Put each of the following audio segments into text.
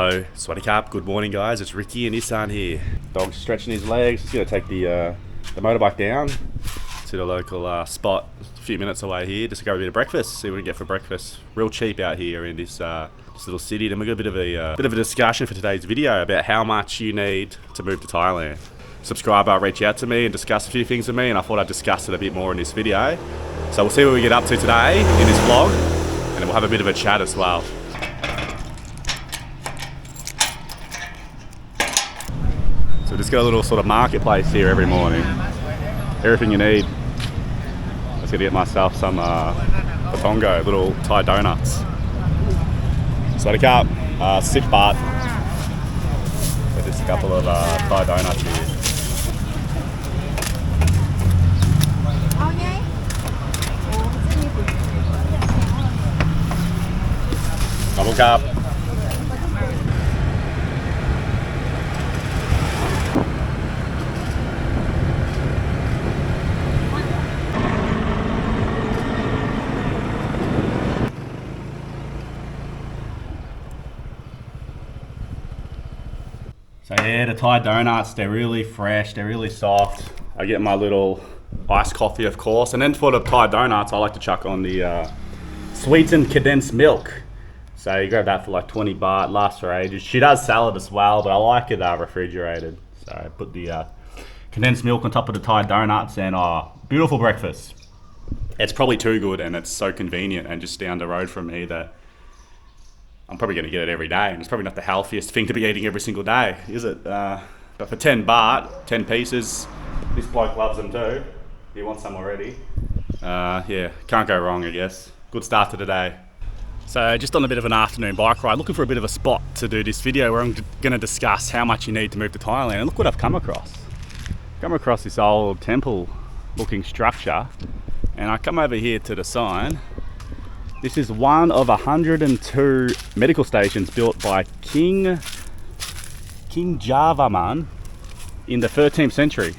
So, Swaddy Cup, good morning guys, it's Ricky and Isaan here. Dog's stretching his legs, just gonna take the motorbike down to the local spot a few minutes away here, just to go a bit of breakfast, see what we can get for breakfast. Real cheap out here in this little city. Then we got a bit of a discussion for today's video about how much you need to move to Thailand. Subscriber reached out to me and discussed a few things with me, and I thought I'd discuss it a bit more in this video. So we'll see what we get up to today in this vlog, and then we'll have a bit of a chat as well. So just got a little sort of marketplace here every morning. Everything you need. I was gonna get myself some batongo, little Thai donuts. Swaddy Cup, sit butt. Got just a couple of Thai donuts here. Double cup. So yeah, the Thai donuts, they're really fresh, they're really soft. I get my little iced coffee, of course, and then for the Thai donuts, I like to chuck on the sweetened condensed milk. So you grab that for like 20 baht, lasts for ages. She does salad as well, but I like it refrigerated. So I put the condensed milk on top of the Thai donuts, and beautiful breakfast. It's probably too good, and it's so convenient and just down the road from me that I'm probably going to get it every day, and it's probably not the healthiest thing to be eating every single day, is it? But for 10 baht, 10 pieces, this bloke loves them too. He wants some already. Yeah, can't go wrong, I guess. Good start to the day. So just on a bit of an afternoon bike ride, looking for a bit of a spot to do this video where I'm going to discuss how much you need to move to Thailand. And look what I've come across. Come across this old temple looking structure, and I come over here to the sign. This is one of 102 medical stations built by King Javaman in the 13th century.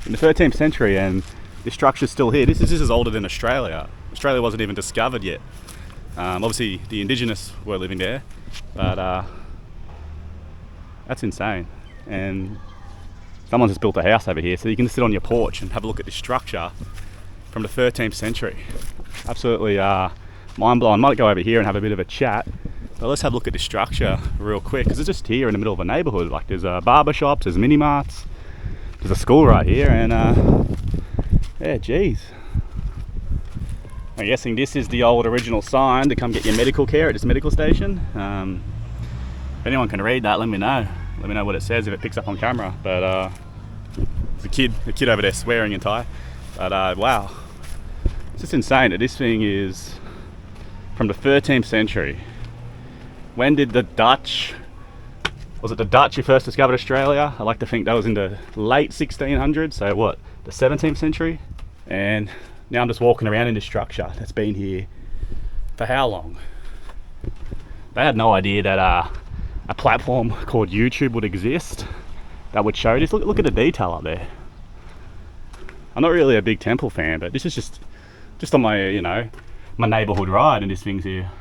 In the 13th century, and this structure's still here. This is older than Australia. Australia wasn't even discovered yet. Obviously the indigenous were living there, but that's insane. And someone just built a house over here, so you can sit on your porch and have a look at this structure from the 13th century. Absolutely mind-blowing. Might go over here and have a bit of a chat, but let's have a look at this structure real quick, because it's just here in the middle of a neighbourhood. Like there's barber shops, there's mini marts, there's a school right here, and yeah, geez. I'm guessing this is the old original sign to come get your medical care at this medical station. If anyone can read that, let me know. Let me know what it says if it picks up on camera. But there's a kid over there swearing in Thai. But wow, it's just insane that this thing is from the 13th century. When did the Dutch, was it the Dutch who first discovered Australia? I like to think that was in the late 1600s, so what, the 17th century? And now I'm just walking around in this structure that's been here for how long? They had no idea that a platform called YouTube would exist that would show this. Look at the detail up there. I'm not really a big temple fan, but this is just on my, my neighborhood ride, and this thing's here.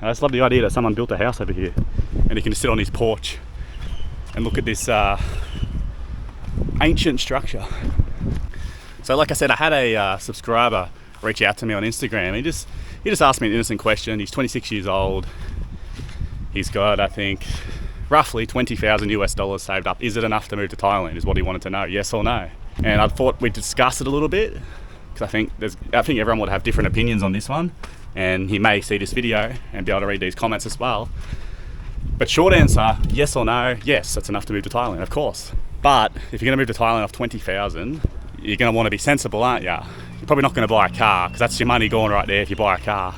I just love the idea that someone built a house over here and you can just sit on his porch and look at this ancient structure. So like I said, I had a subscriber reach out to me on Instagram. He just asked me an innocent question. He's 26 years old. He's got, I think, roughly $20,000 saved up. Is it enough to move to Thailand, is what he wanted to know, yes or no. And I thought we'd discuss it a little bit, because I think everyone would have different opinions on this one, and he may see this video and be able to read these comments as well. But short answer, yes or no, yes, that's enough to move to Thailand, of course. But if you're going to move to Thailand off 20,000, you're going to want to be sensible, aren't you? You're probably not going to buy a car, because that's your money gone right there if you buy a car.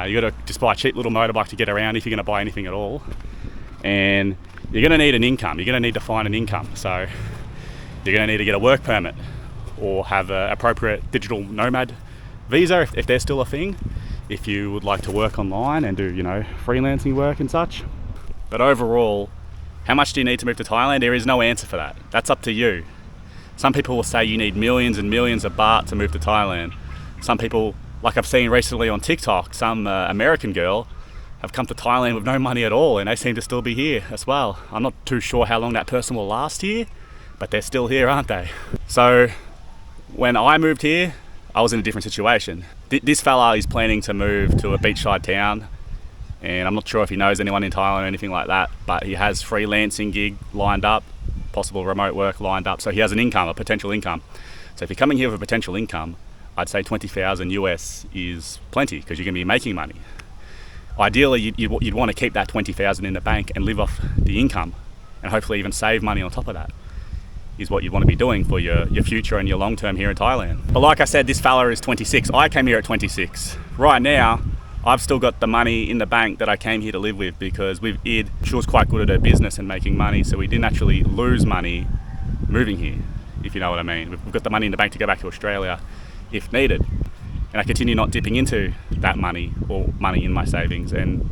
You got to just buy a cheap little motorbike to get around if you're going to buy anything at all. And you're going to need an income. You're going to need to find an income. So you're going to need to get a work permit or have an appropriate digital nomad visa if they're still a thing, if you would like to work online and do, freelancing work and such. But overall, how much do you need to move to Thailand? There is no answer for that. That's up to you. Some people will say you need millions and millions of baht to move to Thailand. Some people, like I've seen recently on TikTok, some American girl have come to Thailand with no money at all, and they seem to still be here as well. I'm not too sure how long that person will last here, but they're still here, aren't they? So when I moved here, I was in a different situation. This fella is planning to move to a beachside town, and I'm not sure if he knows anyone in Thailand or anything like that, but he has freelancing gig lined up, possible remote work lined up, so he has an income, a potential income. So if you're coming here with a potential income, I'd say 20,000 US is plenty, because you're going to be making money. Ideally, you'd want to keep that 20,000 in the bank and live off the income, and hopefully even save money on top of that, is what you want to be doing for your future and your long term here in Thailand. But like I said, this fella is 26. I came here at 26. Right now, I've still got the money in the bank that I came here to live with, because with Id, she was quite good at her business and making money, so we didn't actually lose money moving here, if you know what I mean. We've got the money in the bank to go back to Australia if needed. And I continue not dipping into that money or money in my savings, and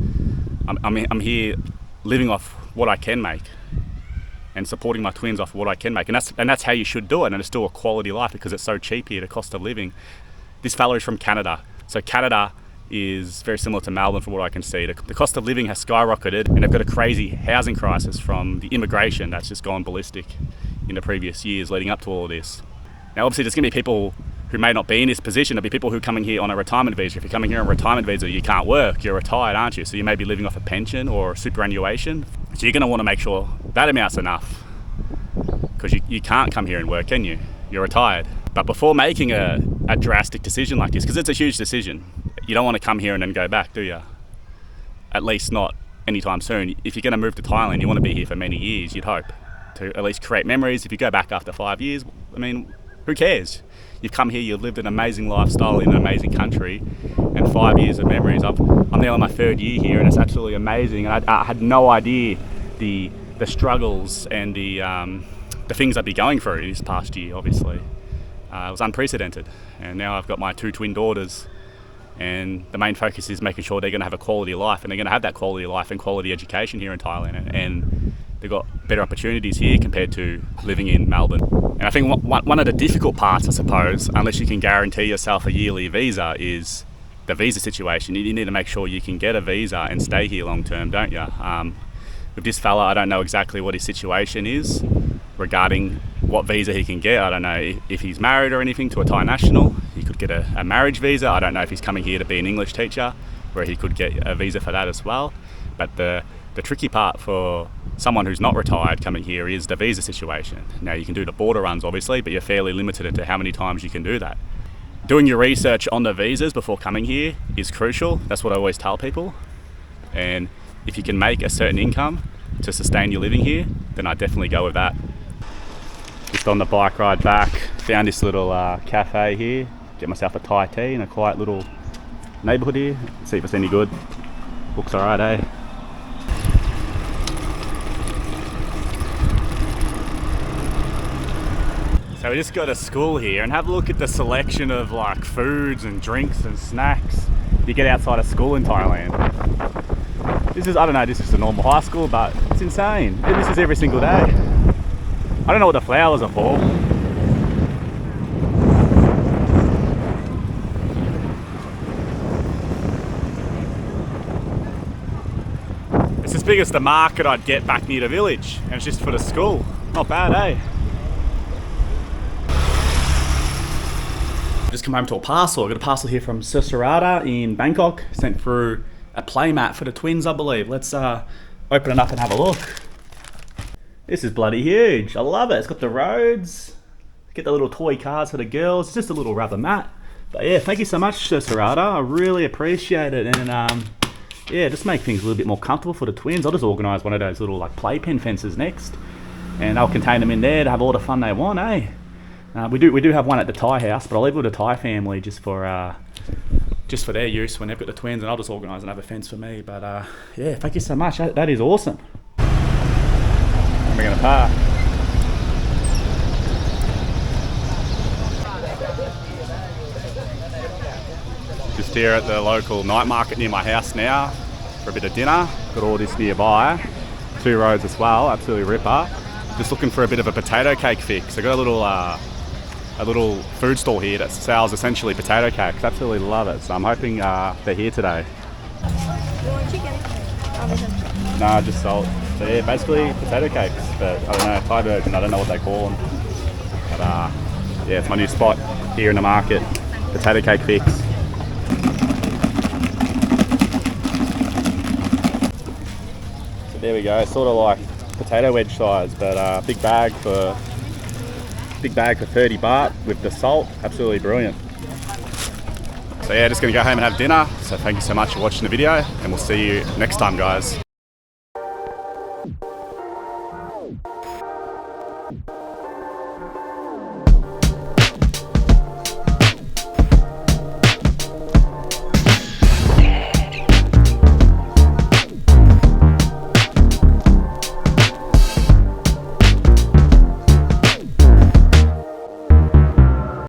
I'm here living off what I can make and supporting my twins off what I can make, and that's how you should do it, and it's still a quality life because it's so cheap here, the cost of living. This fella is from Canada, so Canada is very similar to Melbourne from what I can see. The cost of living has skyrocketed, and they've got a crazy housing crisis from the immigration that's just gone ballistic in the previous years leading up to all of this. Now obviously there's going to be people who may not be in this position. There'll be people who are coming here on a retirement visa. If you're coming here on a retirement visa, you can't work, you're retired, aren't you? So you may be living off a pension or superannuation. So you're going to want to make sure that amount's enough, because you can't come here and work, can you? You're retired. But before making a drastic decision like this, because it's a huge decision, you don't want to come here and then go back, do you? At least not anytime soon. If you're going to move to Thailand, you want to be here for many years, you'd hope, to at least create memories. If you go back after 5 years, I mean, who cares? You've come here, you've lived an amazing lifestyle in an amazing country, and 5 years of memories. I'm now in my 3rd year here, and it's absolutely amazing. And I had no idea the struggles and the things I'd be going through this past year, obviously. It was unprecedented. And now I've got my 2 twin daughters, and the main focus is making sure they're going to have a quality life, and they're going to have that quality life and quality education here in Thailand. And they've got better opportunities here compared to living in Melbourne. And I think one of the difficult parts, I suppose, unless you can guarantee yourself a yearly visa, is the visa situation. You need to make sure you can get a visa and stay here long term, don't you? With this fella, I don't know exactly what his situation is regarding what visa he can get. I don't know if he's married or anything to a Thai national. He could get a marriage visa. I don't know if he's coming here to be an English teacher, where he could get a visa for that as well. But the tricky part for someone who's not retired coming here is the visa situation. Now you can do the border runs obviously, but you're fairly limited into how many times you can do that. Doing your research on the visas before coming here is crucial. That's what I always tell people. And if you can make a certain income to sustain your living here, then I definitely go with that. Just on the bike ride back, found this little cafe here. Get myself a Thai tea in a quiet little neighbourhood here. See if it's any good. Looks alright, eh? So we just got to school here, and have a look at the selection of like foods and drinks and snacks you get outside of school in Thailand. This is, I don't know, this is a normal high school, but it's insane. And this is every single day. I don't know what the flowers are for. It's as big as the market I'd get back near the village, and it's just for the school. Not bad, eh? Just come home to a parcel. I got a parcel here from Susurata in Bangkok, sent through a playmat for the twins, I believe. Let's open it up and have a look. This is bloody huge. I love it. It's got the roads. Get the little toy cars for the girls. It's just a little rubber mat. But yeah, thank you so much, Susurata. I really appreciate it. And yeah, just make things a little bit more comfortable for the twins. I'll just organise one of those little like playpen fences next, and I'll contain them in there to have all the fun they want, eh? We do have one at the Thai house, but I'll leave it with the Thai family just for their use when they've got the twins, and I'll just organise another fence for me. But yeah, thank you so much. That is awesome. And we're going to park. Just here at the local night market near my house now for a bit of dinner. Got all this nearby. 2 roads as well, absolutely ripper. Just looking for a bit of a potato cake fix. I got a little food stall here that sells essentially potato cakes. Absolutely love it. So I'm hoping they're here today. chicken. Oh, Nah, just salt. So yeah, basically potato cakes, but I don't know, Thai version, I don't know what they call them. But yeah, it's my new spot here in the market. Potato cake fix. So there we go, sort of like potato wedge size, but big bag for 30 baht with the salt. Absolutely brilliant. So yeah, just gonna go home and have dinner. So thank you so much for watching the video, and we'll see you next time, guys.